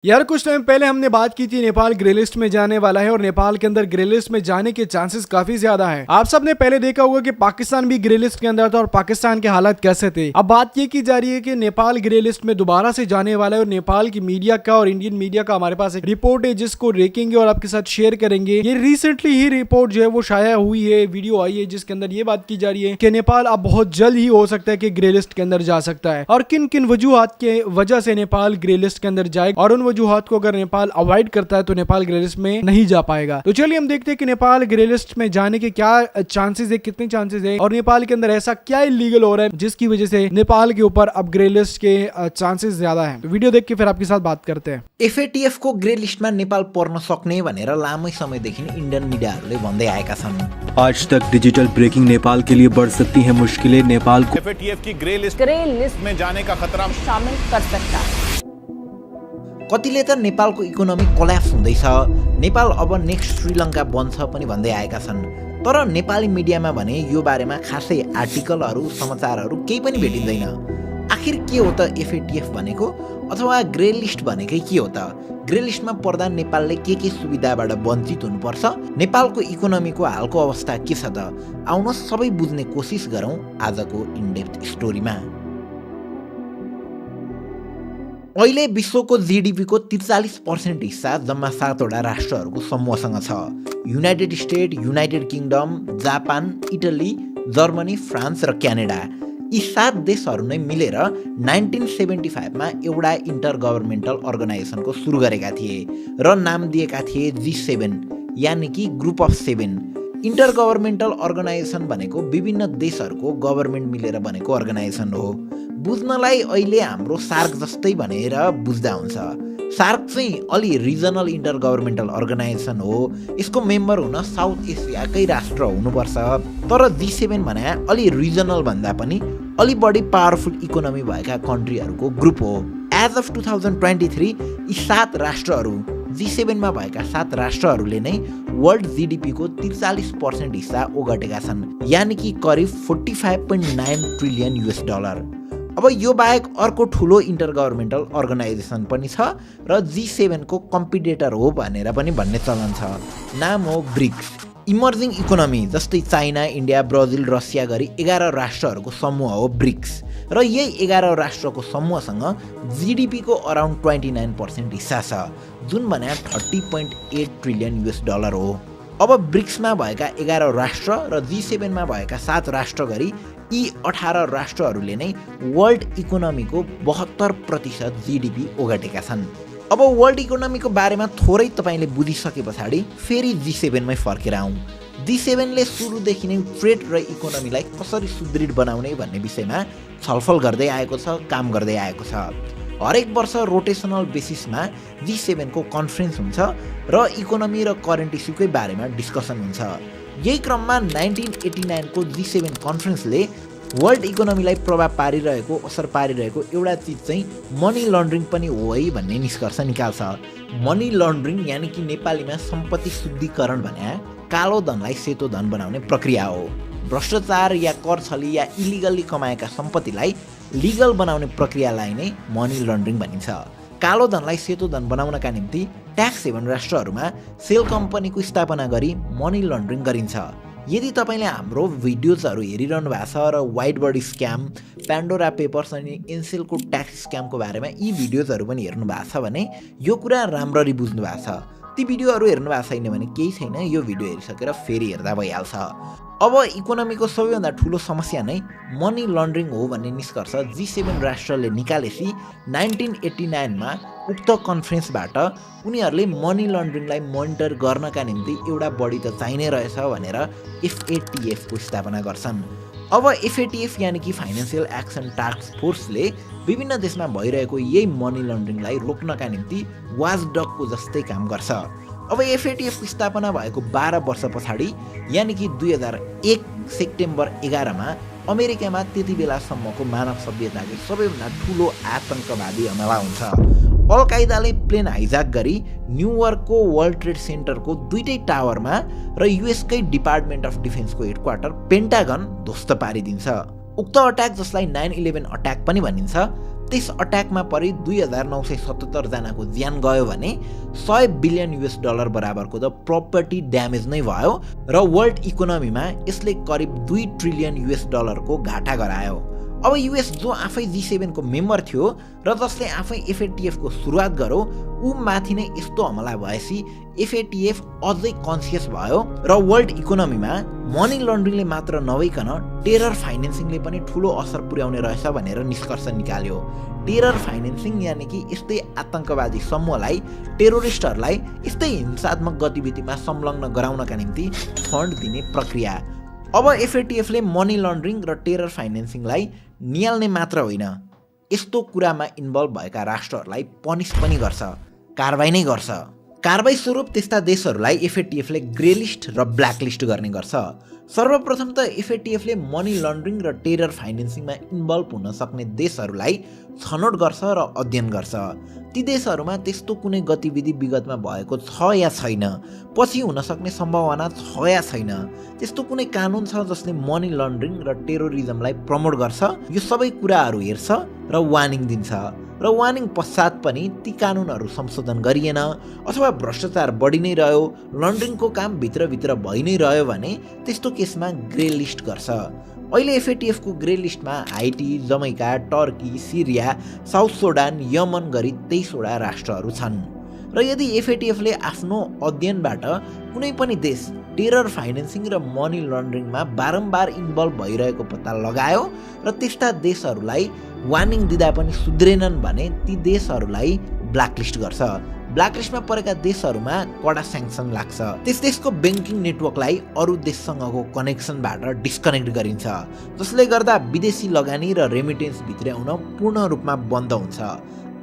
यार कुछ टाइम पहले हमने बात की थी नेपाल ग्रे लिस्ट में जाने वाला है और नेपाल के अंदर ग्रे लिस्ट में जाने के चांसेस काफी ज्यादा है। आप सबने पहले देखा होगा कि पाकिस्तान भी ग्रे लिस्ट के अंदर था और पाकिस्तान के हालात कैसे थे। अब बात ये की जा रही है कि नेपाल ग्रे लिस्ट में दोबारा से जाने वाला है और नेपाल की मीडिया का और इंडियन मीडिया का हमारे पास एक रिपोर्ट है जिसको देखेंगे और आपके साथ शेयर करेंगे। ये रिसेंटली ही रिपोर्ट जो है वो शाया हुई है, वीडियो आई है जिसके अंदर ये बात की जा रही है कि नेपाल अब बहुत जल्द ही हो सकता है कि ग्रे लिस्ट के अंदर जा सकता है और किन किन वजूहात के वजह से नेपाल ग्रे लिस्ट के अंदर जाएगा और उन वजूहात को अगर नेपाल अवॉइड करता है तो नेपाल ग्रे लिस्ट में नहीं जा पाएगा। तो चलिए हम देखते हैं कि नेपाल ग्रे लिस्ट में जाने के क्या चांसेस है, कितने चांसेस है और नेपाल के अंदर ऐसा क्या इलीगल हो रहा है जिसकी वजह से नेपाल के ऊपर अब ग्रे लिस्ट के चांसेस ज्यादा हैं। तो वीडियो देख के फिर आपके साथ बात करते हैं। एफएटीएफ को ग्रे लिस्टमा नेपाल पर्न सक्ने भनेर लामै समयदेखि इन्डियन मिडियाहरूले भन्दै आएका छन्। आज तक डिजिटल ब्रेकिंग नेपाल के लिए बढ़ सकती है मुश्किलें। नेपाल को एफएटीएफ की ग्रे लिस्ट में जाने का खतरा शामिल कर सकता है। कतिले त नेपालको इकोनोमी कोल्याप्स हुँदैछ, नेपाल अब नेक्स्ट श्रीलङ्का बन्छ पनि भन्दै आएका छन्। तर नेपाली मिडियामा भने यो बारेमा खासै आर्टिकलहरू समाचारहरू केही पनि भेटिँदैन। आखिर के हो त एफएटीएफ भनेको अथवा ग्रे लिस्ट भनेकै के हो त? ग्रे लिस्टमा पर्दा नेपालले के सुविधाबाट वञ्चित हुनुपर्छ? नेपालको इकोनोमीको हालको अवस्था के छ त? आउनुहोस् सबै बुझ्ने कोसिस गरौँ आजको इनडेप्थ स्टोरीमा। अहिले विश्वको जीडीपीको 43% हिस्सा जम्मा 7वटा राष्ट्रहरूको समूहसँग छ। United state, United kingdom, Japan, Italy, Germany, France र क्यानाडा। यी 7 देशहरू नै मिलेर 1975 मा एउटा इन्टर गभर्मेन्टल अर्गनाइजेसनको सुरु गरेका थिए र नाम दिएका थिए G7 यानि कि group of 7। Intergovernmental organisation भनेको विभिन्न देशहरूको गभर्मेन्ट मिलेर बनेको अर्गनाइजेसन हो। बुझ्नलाई अहिले हाम्रो सार्क जस्तै भनेर बुझ्दा हुन्छ। सार्क चाहिँ अलि रिजनल इन्टर गभर्मेन्टल अर्गनाइजेसन हो। यसको मेम्बर हुन साउथ एसियाकै राष्ट्र हुनुपर्छ। तर G7 भने अलि रिजनल भन्दा पनि अलि बढी पावरफुल इकोनोमी भएका कन्ट्रीहरूको ग्रुप हो। एज अफ 2023 यी 7 राष्ट्रहरू G7 मा भएका 7 राष्ट्रहरूले नै वर्ल्ड जीडीपीको 43% हिस्सा ओगटेका छन्, यानि कि करिब 45.9 ट्रिलियन US डलर। अब यो बाहेक अर्को ठुलो इन्टर गभर्मेन्टल अर्गनाइजेसन पनि छ र G7 को कम्पिटिटर हो भनेर पनि भन्ने चलन छ। नाम हो ब्रिक्स। इमर्जिङ इकोनोमी जस्तै चाइना, इन्डिया, ब्राजिल, रसिया गरी 11 राष्ट्रहरूको समूह हो ब्रिक्स र यही 11 राष्ट्रको समूहसँग जीडीपीको अराउन्ड 29% हिस्सा छ, जुन भने 30.8 ट्रिलियन US डलर हो। अब ब्रिक्समा भएका 11 राष्ट्र र G7 मा भएका 7 राष्ट्र गरी यी 18 राष्ट्रहरूले नै वर्ल्ड इकोनोमीको 72% जीडीपी ओगटेका छन्। अब वर्ल्ड इकोनोमीको बारेमा थोरै तपाईले बुझिसके पछाडि फेरि G7 मै फर्केर आउँ। G7 ले सुरुदेखि नै ट्रेड र इकोनोमीलाई कसरी सुदृढ बनाउने भन्ने विषयमा छलफल गर्दै आएको छ, काम गर्दै आएको छ। हरेक वर्ष रोटेसनल बेसिसमा G7 को कन्फरेन्स हुन्छ र इकोनोमी र करेन्ट इस्युकै बारेमा डिस्कसन हुन्छ। यही क्रममा 1989 को G7 कन्फरेन्सले वर्ल्ड इकोनोमीलाई प्रभाव पारिरहेको, असर पारिरहेको एउटा चिज चाहिँ मनी लन्ड्रिङ पनि हो है भन्ने निष्कर्ष निकाल्छ। मनी लन्ड्रिङ यानि कि नेपालीमा सम्पत्ति शुद्धिकरण भने कालो धनलाई सेतो धन बनाउने प्रक्रिया हो। भ्रष्टाचार या कर छली या इलिगली कमाएका सम्पत्तिलाई लिगल बनाउने प्रक्रियालाई नै मनी लन्ड्रिङ भनिन्छ। कालो धनलाई सेतो धन बनाउनका निम्ति ट्याक्स हेभन राष्ट्रहरूमा सेल कम्पनीको स्थापना गरी मनी लन्ड्रिङ गरिन्छ। यदि तपाईले हाम्रो भिडियोजहरू हेरिरहनु भएको छ र wide body scam, Pandora papers अनि एनसेलको ट्याक्स स्क्यामको बारेमा यी भिडियोजहरू पनि हेर्नु भएको छ भने यो कुरा राम्ररी बुझ्नु भएको छ। ती भिडियोहरू हेर्नु भएको छैन भने केही छैन, यो भिडियो हेरिसकेर फेरि हेर्दा भइहाल्छ। अब इकोनोमीको सबैभन्दा ठुलो समस्या नै मनी लन्ड्रिङ हो भन्ने निष्कर्ष G7 राष्ट्रले निकालेपछि 1989 मा उक्त कन्फरेन्सबाट उनीहरूले मनी लन्ड्रिङलाई मोनिटर गर्नका निम्ति एउटा बडी त चाहिने रहेछ भनेर एफएटीएफ को स्थापना गर्छन्। अब एफएटीएफ यानि कि फाइनेन्सियल एक्सन टास्क फोर्सले विभिन्न देशमा भइरहेको यही मनी लन्ड्रिङलाई रोक्नका निम्ति वाचडगको जस्तै काम गर्छ। अब एफएटीएफ स्थापना भएको 12 वर्ष पछाडि यानि कि 2001 सेप्टेम्बर 11 मा अमेरिकामा त्यति बेलासम्मको मानव सभ्यताको सबैभन्दा ठुलो आतंकवादी हमला हुन्छ। अल कायदाले प्लेन हाइज्याक गरी न्युयोर्कको वर्ल्ड ट्रेड सेन्टरको 2टै टावरमा र युएसकै डिपार्टमेन्ट अफ डिफेन्सको हेडक्वार्टर पेन्टागन ध्वस्त पारिदिन्छ। उक्त अट्याक जसलाई 9/11 अट्याक पनि भनिन्छ त्यस अट्याकमा परि 2977 जनाको ज्यान गयो भने $100 बिलियन बराबरको त प्रपर्टी ड्यामेज नै भयो र वर्ल्ड इकोनोमीमा यसले करिब $2 ट्रिलियन को घाटा गरायो। अब युएस जो आफै G7 को मेम्बर थियो र जसले आफै FATF को सुरुवात गर्यो ऊ माथि नै यस्तो हमला भएपछि FATF अझै कन्सियस भयो र वर्ल्ड इकोनोमीमा मनी लन्ड्रिङले मात्र नभइकन टेरर फाइनेन्सिङले पनि ठूलो असर पुर्याउने रहेछ भनेर निष्कर्ष निकाल्यो। टेरर फाइनेन्सिङ यानि कि यस्तै आतंकवादी समूहलाई टेरोरिस्टहरूलाई यस्तै हिंसात्मक गतिविधिमा संलग्न गराउनका निम्ति फन्ड दिने प्रक्रिया। अब FATF ले मनी लन्ड्रिङ र टेरर फाइनेन्सिङलाई नियाल्ने मात्र होइन, यस्तो कुरामा इन्भल्भ भएका राष्ट्रहरूलाई पनिस पनि गर्छ, कारबाही नै गर्छ। कारबाही स्वरूप त्यस्ता देशहरूलाई FATF ले ग्रे लिस्ट र ब्ल्याक लिस्ट गर्ने गर्छ। सर्वप्रथम त FATF ले मनी लन्ड्रिङ र टेरर फाइनेन्सिङमा इन्भल्भ हुन सक्ने देशहरूलाई छनौट गर्छ र अध्ययन गर्छ। ती देशहरूमा त्यस्तो कुनै गतिविधि विगतमा भएको छ या छैन, पछि हुन सक्ने सम्भावना छ या छैन, त्यस्तो कुनै कानुन छ जसले मनी लन्ड्रिङ र टेरोरिजमलाई प्रमोट गर्छ, यो सबै कुराहरू हेर्छ र वार्निङ दिन्छ र वार्निङ पश्चात पनि ती कानुनहरू संशोधन गरिएन अथवा भ्रष्टाचार बढी नै रह्यो, लन्ड्रिङको काम भित्रभित्र भइ नै रह्यो भने त्यस्तो केसमा ग्रे लिस्ट गर्छ। अहिले FATF को ग्रे लिस्टमा हाइटी, जमैका, टर्की, सिरिया, साउथ सुडान, यमन गरी 23 वटा राष्ट्रहरू छन् र यदि FATF ले आफ्नो अध्ययनबाट कुनै पनि देश टेरर फाइनेन्सिङ र मनी लन्ड्रिङमा बारम्बार इन्भल्भ भइरहेको पत्ता लगायो र त्यस्ता देशहरूलाई वार्निङ दिँदा पनि सुध्रेनन् भने ती देशहरूलाई ब्ल्याकलिस्ट गर्छ। ब्ल्याकलिस्टमा परेका देशहरूमा कडा स्याङ्सन लाग्छ। त्यस देशको ब्याङ्किङ नेटवर्कलाई अरू देशसँगको कनेक्सनबाट डिस्कनेक्ट गरिन्छ, जसले गर्दा विदेशी लगानी र रेमिटेन्स भित्र्याउन पूर्ण रूपमा बन्द हुन्छ।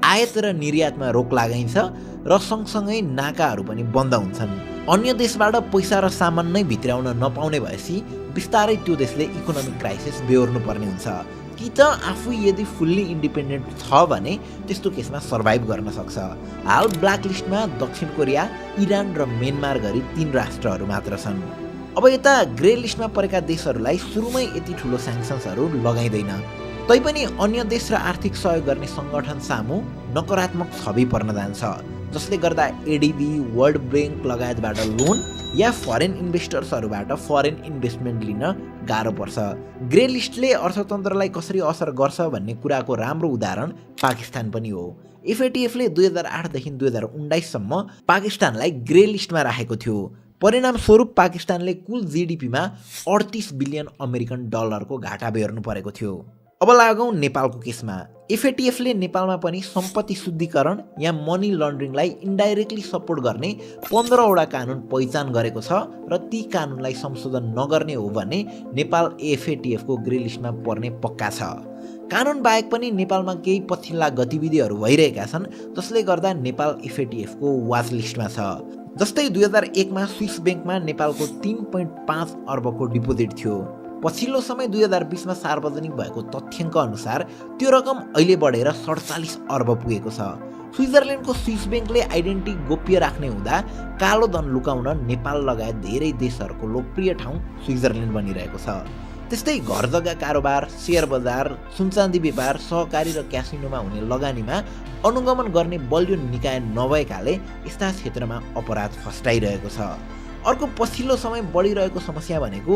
आयात र निर्यातमा रोक लगाइन्छ र सँगसँगै नाकाहरू पनि बन्द हुन्छन्। अन्य देशबाट पैसा र सामान नै भित्र्याउन नपाउने भएपछि बिस्तारै त्यो देशले इकोनोमिक क्राइसिस बेहोर्नु पर्ने हुन्छ कि त आफू यदि फुल्ली इन्डिपेन्डेन्ट छ भने त्यस्तो केसमा सर्भाइभ गर्न सक्छ। हाल ब्ल्याक लिस्टमा दक्षिण कोरिया, इरान र म्यानमार गरी 3 राष्ट्रहरू मात्र छन्। अब यता ग्रे लिस्टमा परेका देशहरूलाई सुरुमै यति ठुलो स्याङ्सन्सहरू लगाइँदैन, तैपनि अन्य देश र आर्थिक सहयोग गर्ने सङ्गठन सामु नकारात्मक छवि पर्न जान्छ, जसले गर्दा ADB, वर्ल्ड ब्याङ्क लगायतबाट लोन या फरेन इन्भेस्टर्सहरूबाट फरेन इन्भेस्टमेन्ट लिन गाह्रो पर्छ। ग्रे लिस्टले अर्थतन्त्रलाई कसरी असर गर्छ भन्ने कुराको राम्रो उदाहरण पाकिस्तान पनि हो। FATF ले 2008 देखि 2019 सम्म पाकिस्तानलाई ग्रे लिस्टमा राखेको थियो। परिणामस्वरूप पाकिस्तानले कुल GDP मा $38 बिलियन को घाटा बेहोर्नु परेको थियो। अब लागौँ नेपालको केसमा। FATF ले नेपालमा पनि सम्पत्ति शुद्धिकरण या मनी लन्ड्रिङलाई इन्डाइरेक्टली सपोर्ट गर्ने 15 वटा कानुन पहिचान गरेको छ र ती कानुनलाई संशोधन नगर्ने हो भने नेपाल FATF को ग्रे लिस्टमा पर्ने पक्का छ। कानुन बाहेक पनि नेपालमा केही पछिल्ला गतिविधिहरू भइरहेका छन्, जसले गर्दा नेपाल FATF को वाच लिस्टमा छ। जस्तै 2001 मा स्विस ब्याङ्कमा नेपालको 3.5 अर्बको डिपोजिट थियो। पछिल्लो समय 2020 मा सार्वजनिक भएको तथ्याङ्क अनुसार त्यो रकम अहिले बढेर 47 अर्ब पुगेको छ। स्विजरल्यान्डको स्विस ब्याङ्कले आइडेन्टिटी गोप्य राख्ने हुँदा कालो धन लुकाउन नेपाल लगायत धेरै देशहरूको लोकप्रिय ठाउँ स्विजरल्यान्ड बनिरहेको छ। त्यस्तै घर जग्गा कारोबार, शेयर बजार, सुनचाँदी व्यापार, सहकारी र क्यासिनोमा हुने लगानीमा अनुगमन गर्ने बलियो निकाय नभएकाले यस्ता क्षेत्रमा अपराध फस्टाइरहेको छ। अर्को पछिल्लो समय बढिरहेको समस्या भनेको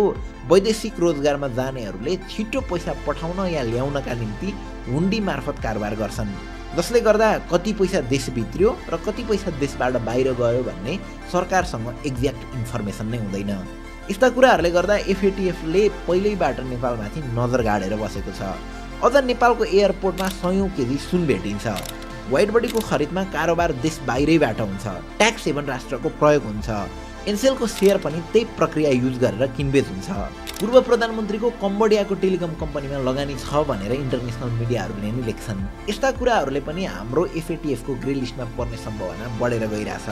वैदेशिक रोजगारमा जानेहरूले छिटो पैसा पठाउन या ल्याउनका निम्ति हुन्डी मार्फत कारोबार गर्छन्, जसले गर्दा कति पैसा देश भित्रियो र कति पैसा देशबाट बाहिर गयो भन्ने सरकारसँग एक्ज्याक्ट इन्फर्मेसन नै हुँदैन। यस्ता कुराहरूले गर्दा FATF ले पहिल्यैबाट नेपालमाथि नजर गाडेर बसेको छ। अझ नेपालको एयरपोर्टमा 100 केजी सुन भेटिन्छ। व्हाइट बडीको खरिदमा कारोबार देश बाहिरैबाट हुन्छ। ट्याक्स हेभन राष्ट्रको प्रयोग हुन्छ। एनसेलको शेयर पनि त्यही प्रक्रिया युज गरेर किनबेच हुन्छ। पूर्व प्रधानमन्त्रीको कम्बोडियाको टेलिकम कम्पनीमा लगानी छ भनेर इन्टरनेसनल मिडियाहरूले नै लेख्छन्। यस्ता कुराहरूले पनि हाम्रो FATF को ग्रे लिस्टमा पर्ने सम्भावना बढेर गइरहेछ।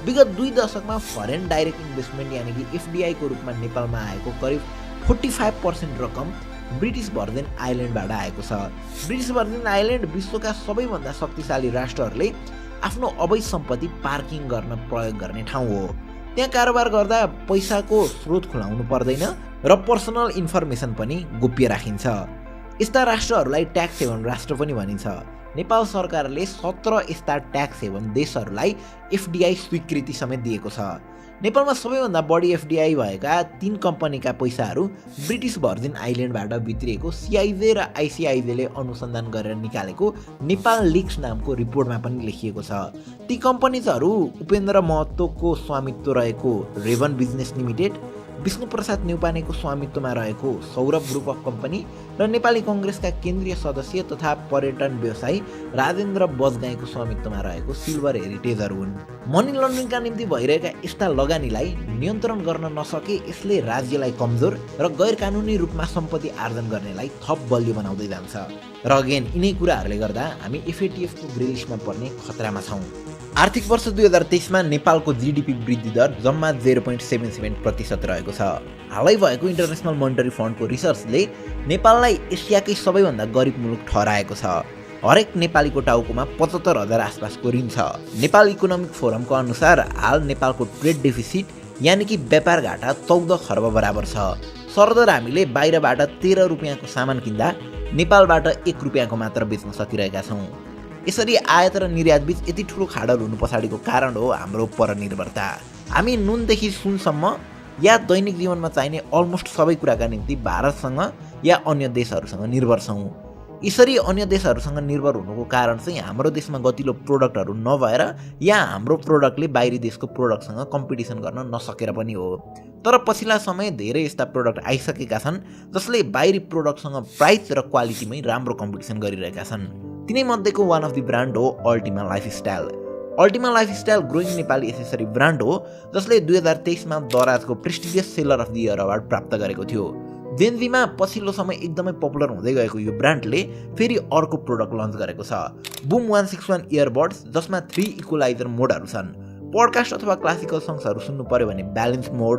विगत 2 दशकमा फरेन डाइरेक्ट इन्भेस्टमेन्ट यानि कि FDI को रूपमा नेपालमा आएको करिब 45% रकम ब्रिटिस भर्जिन आइल्यान्डबाट आएको छ। ब्रिटिस भर्जिन आइल्यान्ड विश्वका सबैभन्दा शक्तिशाली राष्ट्रहरूले आफ्नो अवैध सम्पत्ति पार्किङ गर्न प्रयोग गर्ने ठाउँ हो। त्यहाँ कारोबार गर्दा पैसाको स्रोत खुलाउनु पर्दैन र पर्सनल इन्फर्मेसन पनि गोप्य राखिन्छ। यस्ता राष्ट्रहरूलाई ट्याक्स हेभन राष्ट्र पनि भनिन्छ। नेपाल सरकारले 17 यस्ता ट्याक्स हेभन देशहरूलाई एफडीआई स्वीकृति समेत दिएको छ। नेपालमा सबैभन्दा बढी एफडीआई भएका 3 कम्पनीका पैसाहरू ब्रिटिस भर्जिन आइल्यान्डबाट भित्रिएको सीआईजे र आइसीआईजेले अनुसन्धान गरेर निकालेको नेपाल लिक्स नामको रिपोर्टमा पनि लेखिएको छ। ती कम्पनीजहरू उपेन्द्र महतोको स्वामित्व रहेको रेवन बिजनेस लिमिटेड, विष्णुप्रसाद न्यौपानेको स्वामित्वमा रहेको सौरभ ग्रुप अफ कम्पनी र नेपाली कङ्ग्रेसका केन्द्रीय सदस्य तथा पर्यटन व्यवसायी राजेन्द्र बजगाईको स्वामित्वमा रहेको सिल्भर हेरिटेजहरू हुन्। मनी लन्ड्रिङका निम्ति भइरहेका यस्ता लगानीलाई नियन्त्रण गर्न नसके यसले राज्यलाई कमजोर र गैर कानुनी रूपमा सम्पत्ति आर्जन गर्नेलाई थप बलियो बनाउँदै जान्छ। र अगेन यिनै कुराहरूले गर्दा हामी एफएटिएफको ग्रे लिस्टमा पर्ने खतरामा छौँ। आर्थिक वर्ष 2023 मा नेपालको जीडीपी वृद्धि दर जम्मा 0.77% रहेको छ। हालै भएको इन्टरनेसनल मोनिटरी फन्डको रिसर्चले नेपाललाई एसियाकै सबैभन्दा गरिब मुलुक ठहराएको छ। हरेक नेपालीको टाउकोमा 75,000 आसपासको ऋण छ। नेपाल इकोनोमिक फोरमको अनुसार हाल नेपालको ट्रेड डेफिसिट यानि कि व्यापार घाटा 14 खर्ब बराबर छ। सरदर हामीले बाहिरबाट 13 रुपियाँको सामान किन्दा नेपालबाट 1 रुपियाँको मात्र बेच्न सकिरहेका छौँ। यसरी आयात र निर्यात बीच यति ठुलो खाडल हुनु पछाडिको कारण हो हाम्रो परनिर्भरता। हामी नुनदेखि सुनसम्म या दैनिक जीवनमा चाहिने अलमोस्ट सबै कुराका निम्ति भारतसँग या अन्य देशहरूसँग निर्भर छौँ। यसरी अन्य देशहरूसँग निर्भर हुनुको कारण चाहिँ हाम्रो देशमा गतिलो प्रोडक्टहरू नभएर या हाम्रो प्रोडक्टले बाहिरी देशको प्रोडक्टसँग कम्पिटिसन गर्न नसकेर पनि हो। तर पछिल्ला समय धेरै यस्ता प्रोडक्ट आइसकेका छन् जसले बाहिरी प्रोडक्टसँग प्राइस र क्वालिटीमै राम्रो कम्पिटिसन गरिरहेका छन्। तिनै मध्येको वान अफ द ब्रान्ड हो Ultima lifestyle. Ultima lifestyle growing Nepali accessory brand हो जसले 2023 मा दराजको prestigious seller of the year award प्राप्त गरेको थियो। जेनजीमा पछिल्लो समय एकदमै पपुलर हुँदै गएको यो ब्रान्डले फेरि अर्को प्रोडक्ट लन्च गरेको छ, बुम 161 इयरबड्स, जसमा 3 इक्वलाइजर मोडहरू छन्। पडकास्ट अथवा क्लासिकल सङ्ग्सहरू सुन्नु पर्यो भने ब्यालेन्स मोड,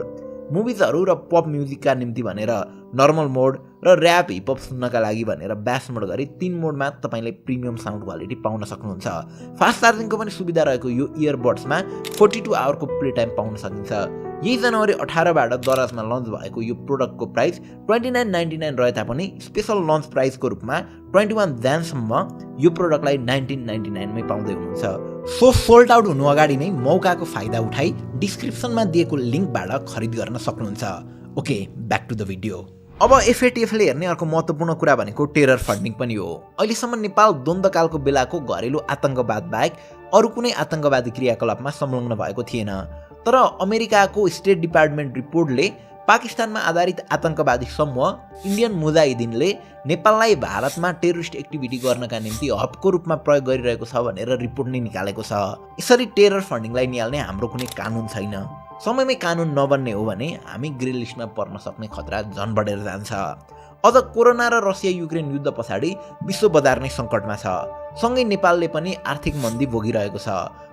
मुभिजहरू र पप म्युजिकका निम्ति भनेर नर्मल मोड र ऱ्याप हिपहप सुन्नका लागि भनेर ब्यास मोड गरी 3 मोडमा तपाईँले प्रिमियम साउन्ड क्वालिटी पाउन सक्नुहुन्छ। फास्ट चार्जिङको पनि सुविधा रहेको यो इयरबड्समा 42 आवरको प्ले टाइम पाउन सकिन्छ। यही जनवरी 18बाट दराजमा लन्च भएको यो प्रोडक्टको प्राइस 29.99 रहे तापनि स्पेसल लन्च प्राइसको रूपमा 21 जनवरीसम्म यो प्रोडक्टलाई 19.99 मै पाउँदै हुनुहुन्छ। सो सोल्ड आउट हुनु अगाडि नै मौकाको फाइदा उठाई डिस्क्रिप्सनमा दिएको लिङ्कबाट खरिद गर्न सक्नुहुन्छ। Okay, back to the video. अब एफएटिएफले हेर्ने अर्को महत्त्वपूर्ण कुरा भनेको टेरर फन्डिङ पनि हो। अहिलेसम्म नेपाल द्वन्द्वकालको बेलाको घरेलु आतंकवाद बाहेक अरू कुनै आतंकवादी क्रियाकलापमा संलग्न भएको थिएन। तर अमेरिकाको स्टेट डिपार्टमेन्ट रिपोर्टले पाकिस्तानमा आधारित आतंकवादी समूह इन्डियन मुजाहिदिनले नेपाललाई भारतमा टेरोरिस्ट एक्टिभिटी गर्नका निम्ति हबको रूपमा प्रयोग गरिरहेको छ भनेर रिपोर्ट नै निकालेको छ। यसरी टेरर फन्डिङलाई निहाल्ने हाम्रो कुनै कानुन छैन। समयमै कानुन नबन्ने हो भने हामी ग्रे लिस्टमा पर्न सक्ने खतरा झन बढेर जान्छ। अझ कोरोना र रसिया युक्रेन युद्ध पछाडि विश्व बजार नै सङ्कटमा छ। सँगै नेपालले पनि आर्थिक मन्दी भोगिरहेको छ।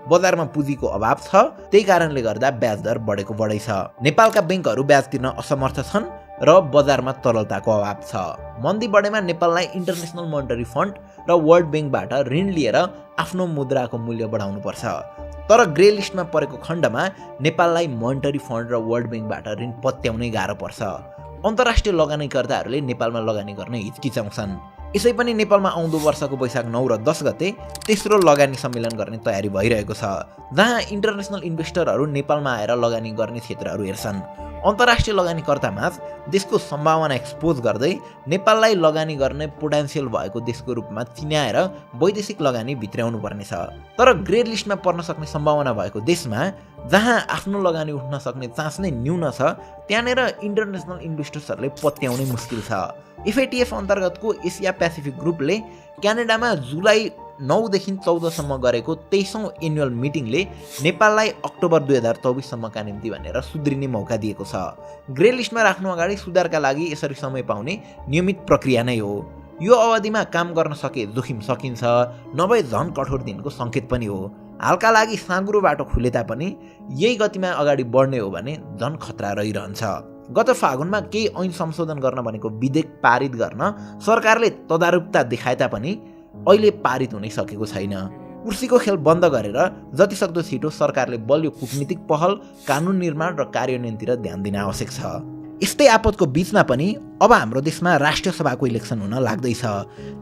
बजारमा पुँजीको अभाव छ, त्यही कारणले गर्दा ब्याज दर बढेको बढै छ। नेपालका ब्याङ्कहरू ब्याज तिर्न असमर्थ छन् र बजारमा तरलताको अभाव छ। मन्दी बढेमा नेपाललाई इन्टरनेसनल मोनिटरी फन्ड र वर्ल्ड ब्याङ्कबाट ऋण लिएर आफ्नो मुद्राको मूल्य बढाउनुपर्छ। तर ग्रे लिस्टमा परेको खण्डमा नेपाललाई मोनिटरी फन्ड र वर्ल्ड ब्याङ्कबाट ऋण पत्याउनै गाह्रो पर्छ। अन्तर्राष्ट्रिय लगानीकर्ताहरूले नेपालमा लगानी गर्न हिचकिचाउँछन्। यसै पनि नेपालमा आउँदो वर्षको वैशाख 9 र 10 गते तेस्रो लगानी सम्मेलन गर्ने तयारी भइरहेको छ, जहाँ इन्टरनेसनल इन्भेस्टरहरू नेपालमा आएर लगानी गर्ने क्षेत्रहरू हेर्छन्। अन्तर्राष्ट्रिय लगानीकर्तामाझ देशको सम्भावना एक्सपोज गर्दै नेपाललाई लगानी गर्ने पोटेन्सियल भएको देशको रूपमा चिनाएर वैदेशिक लगानी भित्र्याउनु पर्नेछ। तर ग्रे लिस्टमा पर्न सक्ने सम्भावना भएको देशमा जहाँ आफ्नो लगानी उठ्न सक्ने चान्स नै न्यून छ, त्यहाँनिर इन्टरनेसनल इन्भेस्टर्सहरूले पत्याउनै मुस्किल छ। एफएटिएफ अन्तर्गतको एसिया पेसिफिक ग्रुपले क्यानाडामा जुलाई 9 देखि 14 सम्म गरेको 23औं एनुअल मिटिङले नेपाललाई अक्टोबर 2024 सम्मका निम्ति भनेर सुध्रिने मौका दिएको छ। ग्रे लिस्टमा राख्नु अगाडि सुधारका लागि यसरी समय पाउने नियमित प्रक्रिया नै हो। यो अवधिमा काम गर्न सके जोखिम सकिन्छ, नभए झन कठोर दिनको सङ्केत पनि हो। हालका लागि साँगुरो बाटो खुले तापनि यही गतिमा अगाडि बढ्ने हो भने झन खतरा रहिरहन्छ। गत फागुनमा केही ऐन संशोधन गर्न भनेको विधेयक पारित गर्न सरकारले तदारुकता देखाए तापनि अहिले पारित हुनै सकेको छैन। कुर्सीको खेल बन्द गरेर जतिसक्दो छिटो सरकारले बलियो कूटनीतिक पहल, कानुन निर्माण र कार्यान्वयनतिर ध्यान दिन आवश्यक छ। यस्तै आपतको बीचमा पनि अब हाम्रो देशमा राष्ट्रिय सभाको इलेक्सन हुन लाग्दैछ।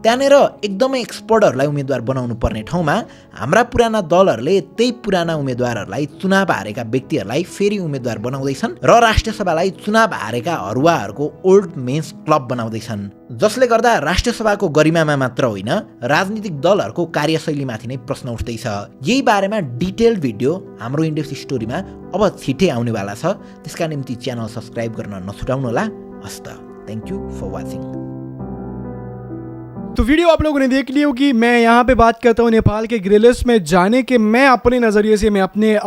त्यहाँनिर एकदमै एक्सपर्टहरूलाई उम्मेदवार बनाउनु पर्ने ठाउँमा हाम्रा पुराना दलहरूले त्यही पुराना उम्मेदवारहरूलाई चुनाव हारेका व्यक्तिहरूलाई फेरि उम्मेदवार बनाउँदैछन् र राष्ट्रिय सभालाई चुनाव हारेका हरुवाहरूको ओल्ड मेन्स क्लब बनाउँदैछन्, जसले गर्दा राष्ट्रिय सभाको गरिमामा मात्र होइन राजनीतिक दलहरूको कार्यशैलीमाथि नै प्रश्न उठ्दैछ। यही बारेमा डिटेल्ड भिडियो हाम्रो इन्डेक्स स्टोरीमा अब छिट्टै आउनेवाला छ। त्यसका निम्ति च्यानल सब्सक्राइब गर्न नछुटाउनुहोला। हस्त, थ्याङ्क यू फर वाचिङ। तो वीडियो आप लोगों ने देख ली होगी। मैं यहाँ पे बात करता हूँ नेपाल के ग्रे लिस्ट में जाने के। मैं अपने नज़रिए से, मैं अपने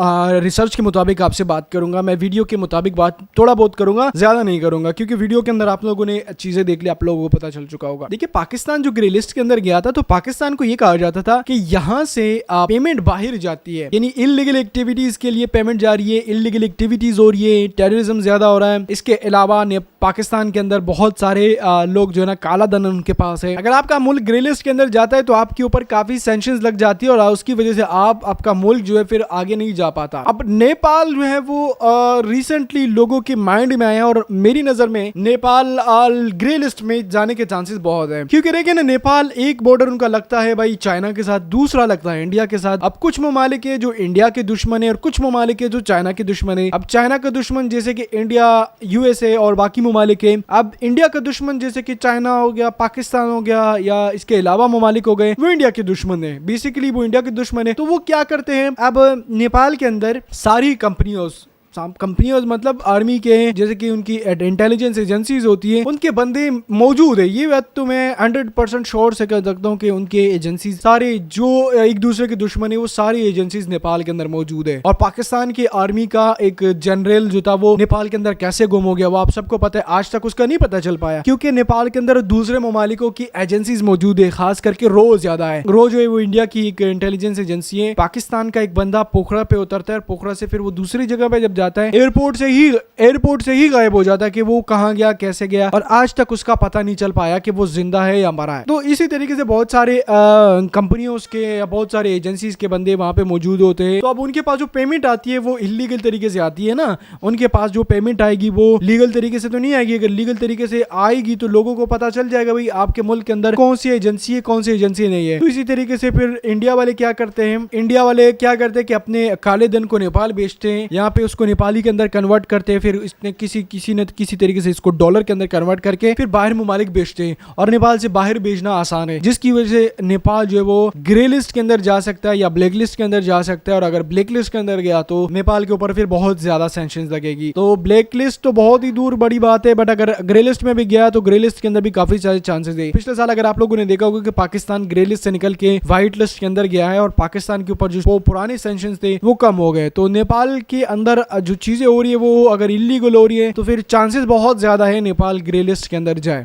रिसर्च के मुताबिक आपसे बात करूंगा। मैं वीडियो के मुताबिक बात थोड़ा बहुत करूंगा, ज़्यादा नहीं करूंगा, क्योंकि वीडियो के अंदर आप लोगों ने चीज़ें देख ली, आप लोगों को पता चल चुका होगा। देखिए, पाकिस्तान जो ग्रे लिस्ट के अंदर गया था, तो पाकिस्तान को ये कहा जाता था कि यहाँ से पेमेंट बाहर जाती है, यानी इलीगल एक्टिविटीज़ के लिए पेमेंट जा रही है, इलीगल एक्टिविटीज़ हो रही है, टेररिज्म ज़्यादा हो रहा है। इसके अलावा पाकिस्तान के अंदर बहुत सारे लोग जो है ना, काला धन उनके पास है। अगर आपका मुल्क ग्रे लिस्ट के अंदर जाता है तो आपके ऊपर काफी सैंक्शंस लग जाती है और उसकी वजह से आपका मुल्क जो है फिर आगे नहीं जा पाता। अब नेपाल जो है वो रिसेंटली लोगों के माइंड में आया और मेरी नजर में नेपाल ग्रे लिस्ट में जाने के चांसेस बहुत है, क्योंकि देखिए ना, नेपाल एक बॉर्डर उनका लगता है भाई चाइना के साथ, दूसरा लगता है इंडिया के साथ। अब कुछ ममालिक है जो इंडिया के दुश्मन है और कुछ ममालिक है जो चाइना के दुश्मन है। अब चाइना का दुश्मन जैसे कि इंडिया, यूएसए और बाकी ममालिक है। अब इंडिया का दुश्मन जैसे कि चाइना हो गया, पाकिस्तान हो गया, या इसके अलावा ममालिक हो गए, वो इंडिया के दुश्मन है। बेसिकली वो इंडिया के दुश्मन है। तो वो क्या करते हैं, अब नेपाल के अंदर सारी कंपनियों मतलब आर्मी के, जैसे कि उनकी इंटेलिजेंस एजेंसीज होती है, उनके बंदे मौजूद है। ये बात तो मैं 100% श्योर से कह सकता हूँ कि उनके एजेंसीज सारे जो एक दूसरे के दुश्मन है, वो सारी एजेंसीज नेपाल के अंदर मौजूद है। और पाकिस्तान की आर्मी का एक जनरल जो था वो नेपाल के अंदर कैसे गुम हो गया, वो आप सबको पता है। आज तक उसका नहीं पता चल पाया, क्योंकि नेपाल के अंदर दूसरे ममालिकों की एजेंसीज मौजूद है, खास करके रो ज्यादा है। रो जो है वो इंडिया की एक इंटेलिजेंस एजेंसी है। पाकिस्तान का एक बंदा पोखरा पे उतरता है, पोखरा से फिर वो दूसरी जगह पे जब जाता है, एयरपोर्ट से ही गायब हो जाता है कि वो कहां गया, कैसे गया, और आज तक उसका पता नहीं चल पाया कि वो जिंदा है या मरा है। तो इसी तरीके से बहुत सारे कंपनियों के या बहुत सारे एजेंसीज के बंदे वहां पे मौजूद होते हैं। तो अब उनके पास जो पेमेंट आती है वो इलीगल तरीके से आती है ना। उनके पास जो पेमेंट आएगी वो लीगल तरीके से तो नहीं आएगी। अगर लीगल तरीके से आएगी तो लोगों को पता चल जाएगा भाई आपके मुल्क के अंदर कौन सी एजेंसी है, कौन सी एजेंसी नहीं है। तो इसी तरीके से फिर इंडिया वाले क्या करते हैं, कि अपने काले धन को नेपाल बेचते हैं, यहाँ पे उसको नेपाली के अंदर कन्वर्ट करते हैं, फिर इसने किसी तरीके से इसको डॉलर के अंदर कन्वर्ट करके फिर बाहर ममालिक बेचते हैं। और नेपाल से बाहर भेजना आसान है, जिसकी वजह से नेपाल जो है वो ग्रे लिस्ट के अंदर जा सकता है या ब्लैक लिस्ट के अंदर जा सकता है। और अगर ब्लैक लिस्ट के अंदर गया तो नेपाल के ऊपर फिर बहुत ज्यादा सैंक्शंस लगेगी। तो ब्लैक लिस्ट तो बहुत ही दूर बड़ी बात है, बट अगर ग्रे लिस्ट में भी गया तो ग्रे लिस्ट के अंदर भी काफी सारे चांसेस है। पिछले साल अगर आप लोगों ने देखा होगा कि पाकिस्तान ग्रे लिस्ट से निकल के व्हाइट लिस्ट के अंदर गया है और पाकिस्तान के ऊपर जो पुराने सैंक्शंस थे वो कम हो गए। तो नेपाल के अंदर जो चीजें हो रही है वो अगर इलीगल हो रही है तो फिर चांसेस बहुत ज्यादा है नेपाल ग्रे लिस्ट के अंदर जाए।